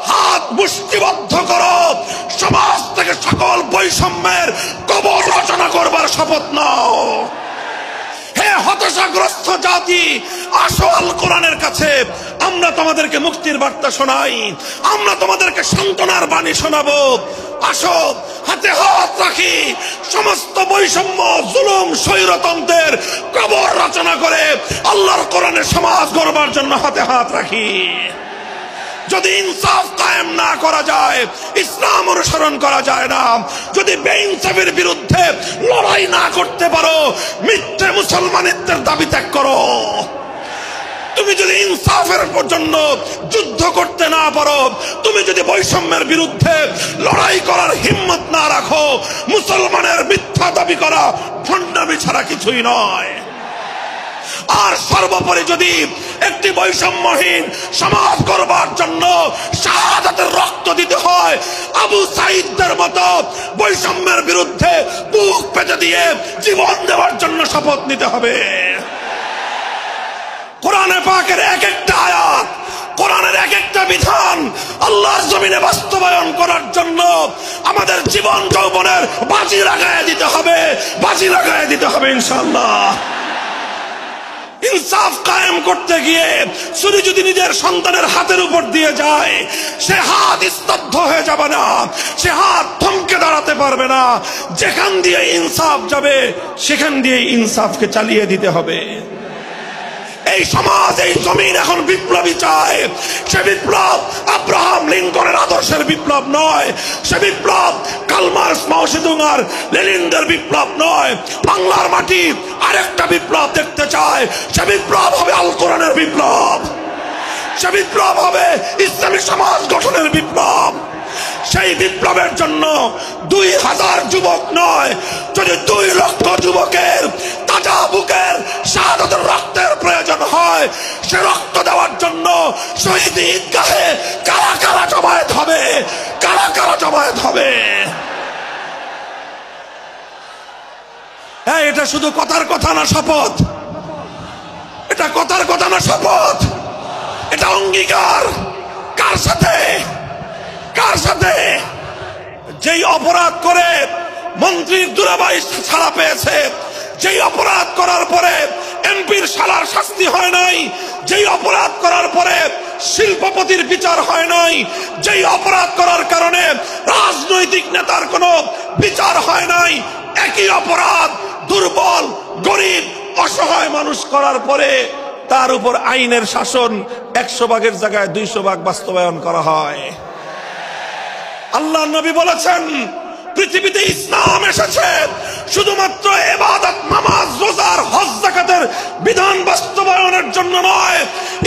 হাত মুষ্টিবদ্ধ করো, সমাজ থেকে সকল বৈষম্যের কবর রচনা করবার শপথ নাও। হে হতাশাগ্রস্ত জাতি, আসো আল কোরআনের কাছে, আমরা তোমাদেরকে মুক্তির বার্তা শোনাই, আমরা তোমাদেরকে সান্ত্বনার বাণী শোনাবো। আসো হাতে হাত রাখি, সমস্ত বৈষম্য, জুলুম, স্বৈরতন্ত্রের কবর রচনা করে আল্লাহর কোরআনের সমাজ গড়বার জন্য হাতে হাত রাখি। যদি ইনসাফ কায়েম না করা যায়, ইসলাম অনুসরণ করা যায় না, যদি বেইনসাফের বিরুদ্ধে লড়াই না করতে পারো, মিথ্যে মুসলমানিত্বের দাবি ত্যাগ করো। তুমি যদি ইনসাফের জন্য যুদ্ধ করতে না পারো, তুমি যদি বৈষম্যের বিরুদ্ধে লড়াই করার হিম্মত না রাখো, মুসলমানের মিথ্যা দাবি করা ভণ্ডামি ছাড়া কিছুই নয়। আর সর্বোপরি যদি একটি বৈষম্যহীন সমাজ গড়বার জন্য শাহাদাতের রক্ত দিতে হয়, আবু সাঈদদের মতো বৈষম্যের বিরুদ্ধে বুক পেতে দিয়ে জীবন দেওয়ার জন্য শপথ নিতে হবে। কোরআনে পাকের এক একটা আয়াত, কোরআনের এক একটা বিধান আল্লাহর জমিনে বাস্তবায়ন করার জন্য আমাদের জীবন যৌবনের বাজি লাগায় দিতে হবে, বাজি লাগায় দিতে হবে ইনশাআল্লাহ। ইনসাফ কায়েম করতে গিয়ে ছুরি যদি নিজের সন্তানের হাতের উপর দিয়ে যায়, সে হাত স্তব্ধ হয়ে যাবে না, সে হাত থমকে দাঁড়াতে পারবে না। যেখান দিয়ে ইনসাফ যাবে সেখান দিয়ে ইনসাফকে চালিয়ে দিতে হবে। এই সমাজ, এই জমিন এখন বিপ্লবী চায়। সে বিপ্লব আব্রাহাম লিঙ্কনের আদর্শের বিপ্লব নয়, সে বিপ্লব কার্ল মার্কস, মাও সেতুং আর লেনিনদের বিপ্লব নয়। বাংলার মাটি আরেকটা বিপ্লব দেখতে চায়, সে বিপ্লব হবে আল কোরআনের বিপ্লব, সে বিপ্লব হবে ইসলামী সমাজ গঠনের বিপ্লব। সেই বিপ্লবের জন্য 2000 যুবক নয়, যদি 2 লক্ষ যুবকের তাজা বুকের শাহাদাতের রক্তের প্রয়োজন হয়, সে রক্ত দেওয়ার জন্য শহীদ ঈদগাহে কারা কারা জমায়েত হবে, কারা কারা জমায়েত হবে। এটা শুধু কথার কথা না, শপথ। এটা কথার কথা না, শপথ। এটা অঙ্গীকার। কার সাথে? কার সাথে? যেই অপরাধ করে মন্ত্রীর দুলাভাই ছাড়া পেয়েছে, যেই অপরাধ করার পরে এমপির শালার শাস্তি হয় নাই, যেই অপরাধ করার পরে শিল্পপতির বিচার হয় নাই, যেই অপরাধ করার কারণে রাজনৈতিক নেতার কোনো বিচার হয় নাই, একই অপরাধ দুর্বল, গরিব, অসহায় মানুষ করার পরে তার উপর আইনের শাসন 100 ভাগের জায়গায় 200 ভাগ বাস্তবায়ন করা হয়। আল্লাহ নবী বলেছেন, পৃথিবীতে ইসলাম এসেছে শুধুমাত্র ইবাদত, নামাজ, রোজা, হজ, যাকাতের বিধান বাস্তবায়নের জন্য নয়।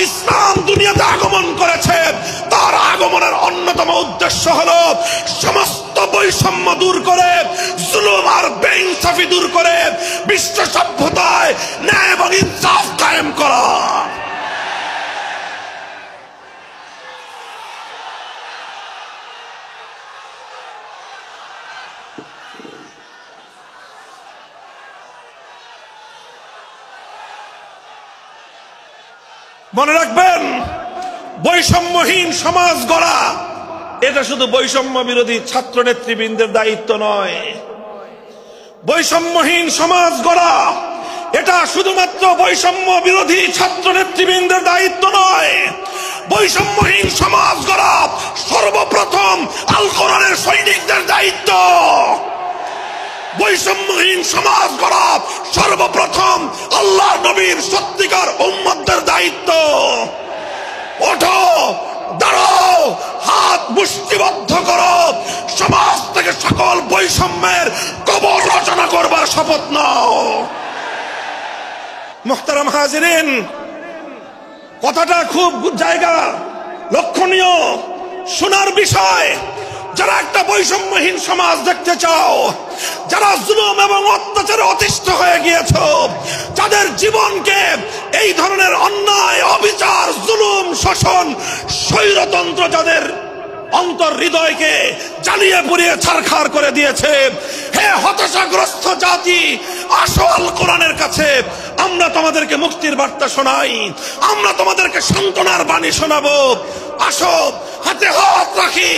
ইসলাম দুনিয়াতে আগমন করেছে, তার আগমনের অন্যতম উদ্দেশ্য হলো সমস্ত বৈষম্য দূর করে, জুলুম আর বেইনসাফি দূর করে বিশ্ব সভ্যতায় ন্যায় এবং ইনসাফ কায়েম করা। মনে রাখবেন, বৈষম্যহীন সমাজ গড়া এটা শুধু বৈষম্য বিরোধী ছাত্র নেতৃবৃন্দের দায়িত্ব নয়। বৈষম্যহীন সমাজ গড়া এটা শুধুমাত্র বৈষম্য বিরোধী ছাত্র নেতৃবৃন্দের দায়িত্ব নয়। বৈষম্যহীন সমাজ গড়া সর্বপ্রথম আল কোরআনের সৈনিকদের দায়িত্ব। বৈষম্যহীন সমাজ গড়া সর্বপ্রথম আল্লাহর নবীর সত্যিকার উম্মতদের দায়িত্ব। ওঠো, দাঁড়াও, হাত মুষ্টিবদ্ধ করো, সমাজ থেকে সকল বৈষম্যের কবর রচনা করবার শপথ নাও। মুহতারাম হাজিরিন, কথাটা খুব জায়গা লক্ষণীয়, শোনার বিষয়। যারা একটা বৈষম্যহীন সমাজ দেখতে চাও, যারা জুলুম এবং অত্যাচারে অতিষ্ঠ হয়ে গিয়েছ, যাদের জীবনকে এই ধরনের অন্যায়, অবিচার, জুলুম, শোষণ, স্বৈরতন্ত্র যাদের অন্তর হৃদয়কে জ্বালিয়ে পুড়িয়ে ছারখার করে দিয়েছে, হে হতাশাগ্রস্ত জাতি, আসো আল কোরআনের কাছে, আমরা তোমাদেরকে মুক্তির বার্তা শোনাই, আমরা তোমাদেরকে সান্ত্বনার বাণী শোনাবো। আসো হাতে হাত রাখি,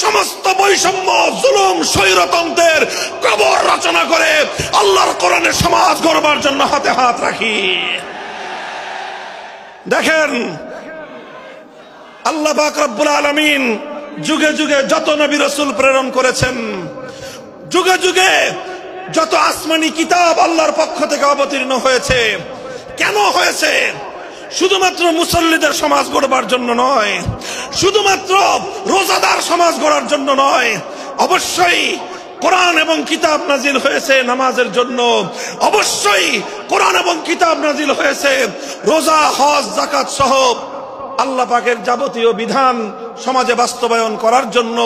সমস্ত বৈষম্য, জুলুম, স্বৈরতন্ত্রের কবর রচনা করে আল্লাহর কোরআনের সমাজ গড়বার জন্য হাতে হাত রাখি। দেখেন, আল্লাহ পাক রব্বুল আলামিন যুগে যুগে যত নবী রাসূল প্রেরণ করেছেন, যুগে যুগে যত আসমানি কিতাব আল্লাহর পক্ষ থেকে অবতীর্ণ হয়েছে, কেন হয়েছে? শুধুমাত্র মুসল্লিদের সমাজ গড়বার জন্য নয়, শুধুমাত্র রোজাদার সমাজ গড়ার জন্য নয়, অবশ্যই কোরআন এবং কিতাব নাজিল হয়েছে নামাজের জন্য, অবশ্যই কোরআন এবং কিতাব নাজিল হয়েছে রোজা, হজ, যাকাত সহ আল্লাহ পাকের যাবতীয় বিধান সমাজে বাস্তবায়ন করার জন্য।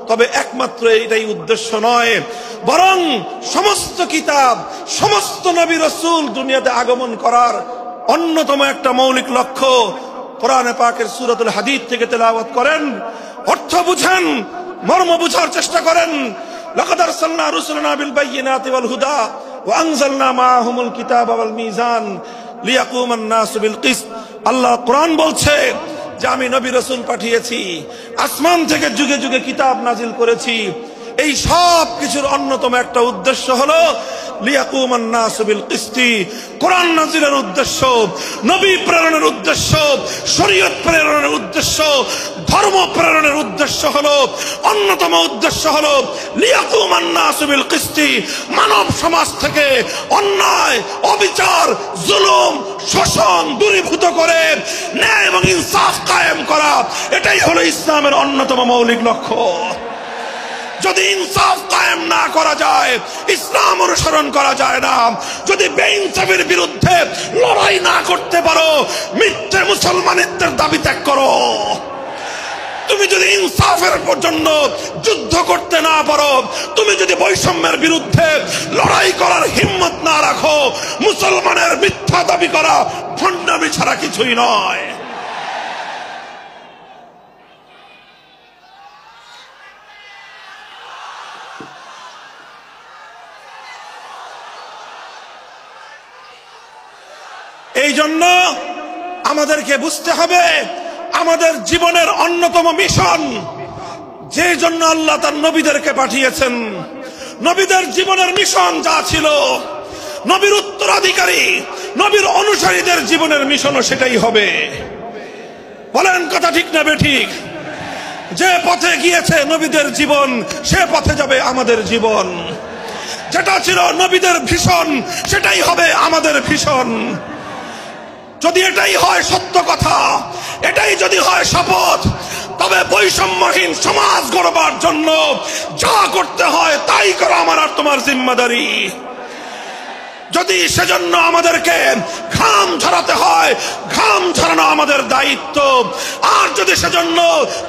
তবে একমাত্র এটাই উদ্দেশ্য নয়, বরং সমস্ত কিতাব, সমস্ত নবী রাসূল দুনিয়াতে আগমন করার অন্যতম একটা মৌলিক লক্ষ্য। কোরআনে পাকের সূরাতুল হাদীদ থেকে তেলাওয়াত করেন, অর্থ বুঝেন, মর্ম বুঝার চেষ্টা করেন। লাকাদ আরসালনা রুসুলানা বিল বায়িনাতি ওয়াল হুদা ওয়া আনজালনা মাআহুমুল কিতাবা ওয়াল মিজান লিয়াকুমান নাসু বিল কিসত। আল্লাহ কোরআন বলছে যে আমি নবী রাসূল পাঠিয়েছি, আসমান থেকে যুগে যুগে কিতাব নাজিল করেছি। এই সব কিছুর অন্যতম একটা উদ্দেশ্য হলো লিয়াকুমান নাসু বিল কিসতি। কোরআন নাজিলের উদ্দেশ্য, নবী প্রেরণের উদ্দেশ্য, শরীয়ত প্রেরণের উদ্দেশ্য, ধর্ম প্রেরণের উদ্দেশ্য হলো, অন্যতম উদ্দেশ্য হলো লিয়াকুমান নাসু বিল কিসতি। মানব সমাজ থেকে অন্যায়, অবিচার, জুলুম, শোষণ দূরীভূত করে ন্যায় এবং ইনসাফ কায়েম করা, এটাই হলো ইসলামের অন্যতম মৌলিক লক্ষ্য। যদি ইনসাফ কায়েম না করা যায়, ইসলাম অনুসরণ করা যায় না। যদি বেইনসাফের বিরুদ্ধে লড়াই না করতে পারো, মিথ্যে মুসলমানিত্বের দাবি ত্যাগ করো। তুমি যদি ইনসাফের জন্য যুদ্ধ করতে না পারো, তুমি যদি বৈষম্যের বিরুদ্ধে লড়াই করার হিম্মত না রাখো, মুসলমানের মিথ্যা দাবি করা ভণ্ডামি ছাড়া কিছুই নয়। এই জন্য আমাদেরকে বুঝতে হবে, আমাদের জীবনের অন্যতম মিশন, যে জন্য আল্লাহ তার নবীদেরকে পাঠিয়েছেন, নবীদের জীবনের মিশন যা ছিল, নবীর উত্তরাধিকারী, নবীর অনুসারীদের জীবনের মিশনও সেটাই হবে। বলেন কথা ঠিক না বেঠিক? যে পথে গিয়েছে নবীদের জীবন, সে পথে যাবে আমাদের জীবন। যেটা ছিল নবীদের ভীষণ, সেটাই হবে আমাদের ভীষণ। যদি এটাই হয় সত্য কথা, এটাই যদি হয় শপথ, তবে বৈষম্যহীন সমাজ গড়বার জন্য যা করতে হয় তাই করা আমার আর তোমার জিম্মাদারি। যদি সেজন্য আমাদেরকে ঘাম ঝরাতে হয়, ঘাম ঝরানো আমাদের দায়িত্ব। আর যদি সেজন্য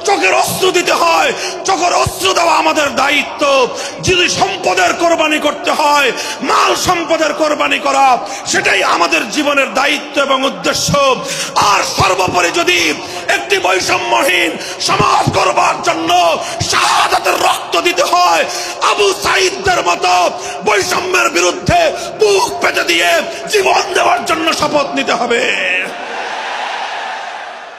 চোখের অস্ত্র দিতে হয়, চোখের অস্ত্র দেওয়া আমাদের দায়িত্ব। যদি সম্পদের কোরবানি করতে হয়, মাল সম্পদের কোরবানি করা, সেটাই আমাদের জীবনের দায়িত্ব এবং উদ্দেশ্য। আর সর্বোপরি যদি একটি বৈষম্যহীন সমাজ গড়বার জন্য শাহাদাতের রক্ত দিতে হয়, আবু সাঈদদের মতো বৈষম্যের বিরুদ্ধে বুক পেতে দিয়ে জীবন দেওয়ার জন্য শপথ নিতে হবে।